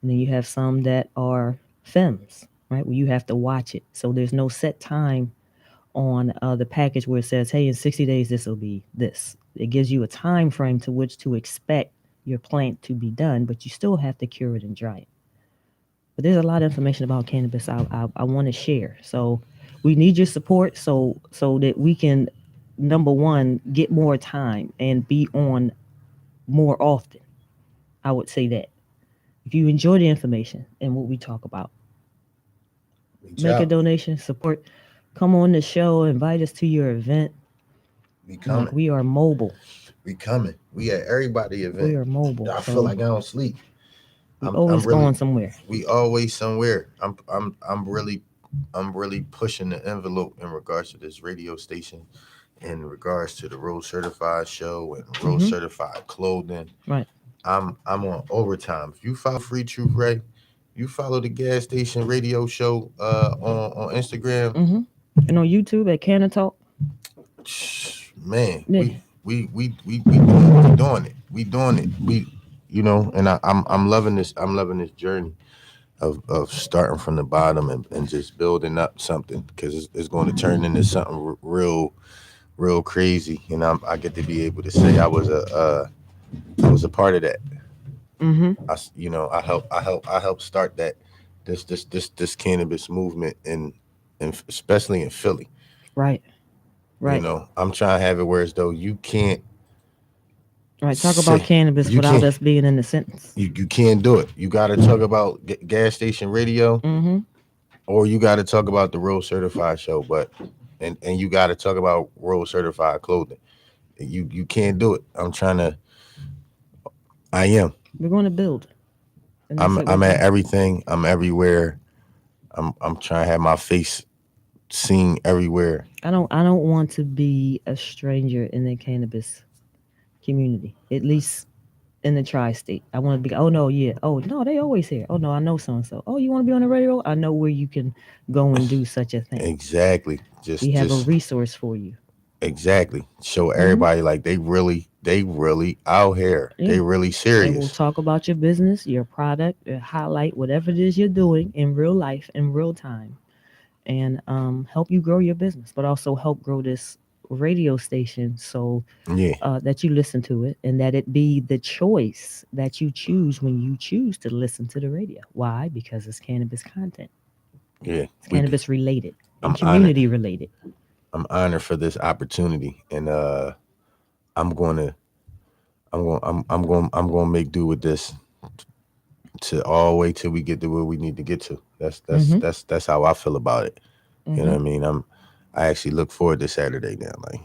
And then you have some that are films, right, where you have to watch it, so there's no set time on the package where it says, hey, in 60 days this will be this. It gives you a time frame to which to expect your plant to be done, but you still have to cure it and dry it. But there's a lot of information about cannabis I want to share. So we need your support so that we can, number one, get more time and be on more often. I would say that. If you enjoy the information and what we talk about, make a donation, support, come on the show, invite us to your event. We coming. Like, we are mobile. We coming. We at everybody event. We are mobile. I feel like I don't sleep. I'm always really, going somewhere. We always somewhere. I'm really pushing the envelope in regards to this radio station, in regards to the Road Certified show and Road Certified clothing. Right. I'm on overtime. If you follow Free Truth Ray, you follow the gas station radio show on Instagram and on YouTube at Canna Talk. Man, yeah. we doing it. We doing it. We, you know, and I'm loving this. I'm loving this journey of starting from the bottom and just building up something, because it's going to turn into something real crazy. And I get to be able to say I was a part of that. I helped start that this cannabis movement and especially in Philly. Right. You know, I'm trying to have it where as though you can't. Right. Talk about cannabis without us being in the sentence. You can't do it. You got to talk about gas station radio, or you got to talk about the Road Certified show, and you got to talk about Road Certified clothing. You can't do it. I am. We're going to build. I'm at everything. I'm everywhere. I'm trying to have my face seen everywhere. I don't want to be a stranger in the cannabis community, at least in the tri-state. I want to be, oh no, they always here. Oh no, I know so-and-so. Oh, you want to be on the radio? I know where you can go and do such a thing. Exactly. We have a resource for you. Exactly. Show everybody like they really out here. Yeah. They really serious. And we'll talk about your business, your product, highlight whatever it is you're doing in real life, in real time, and help you grow your business, but also help grow this radio station so that you listen to it and that it be the choice that you choose when you choose to listen to the radio. Why? Because it's cannabis content. Yeah. It's cannabis related and community related. I'm honored for this opportunity, and I'm gonna make do with this to all the way till we get to where we need to get to. That's how I feel about it. You know what I mean? I actually look forward to Saturday now. Like,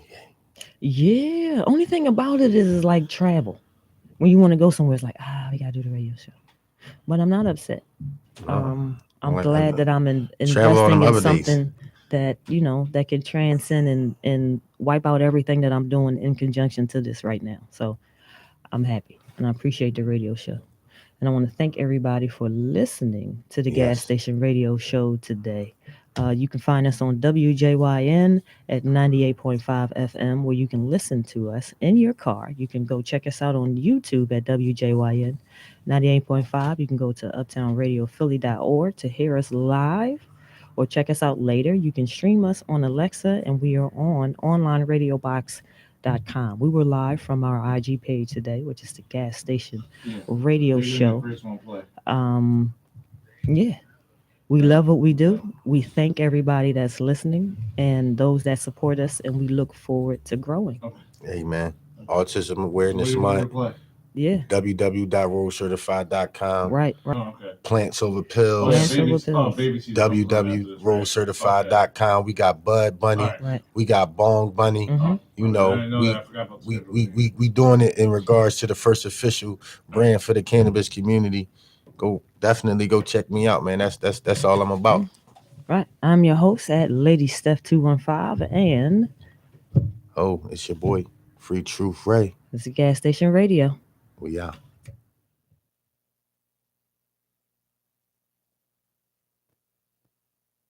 yeah. Only thing about it is like travel. When you want to go somewhere, it's like, we gotta do the radio show. But I'm not upset. I'm glad that I'm investing in something that, you know, that can transcend and wipe out everything that I'm doing in conjunction to this right now. So I'm happy and I appreciate the radio show. And I want to thank everybody for listening to the Gas Station Radio Show today. You can find us on WJYN at 98.5 FM, where you can listen to us in your car. You can go check us out on YouTube at WJYN 98.5. You can go to uptownradiophilly.org to hear us live or check us out later. You can stream us on Alexa, and we are on onlineradiobox.com. We were live from our IG page today, which is the Gas Station Radio Show. We love what we do. We thank everybody that's listening and those that support us, and we look forward to growing. Amen. Autism Awareness Month. Yeah. www.roadcertified.com. Right. Plants Over Pills. www.roadcertified.com. We got Bud Bunny. Right. We got Bong Bunny. You know, we doing it in regards to the first official brand for the cannabis community. Definitely go check me out, man. That's all I'm about. Right. I'm your host at Lady Steph 215, and Oh, it's your boy, Free Truth Ray. this is Gas Station Radio. We out.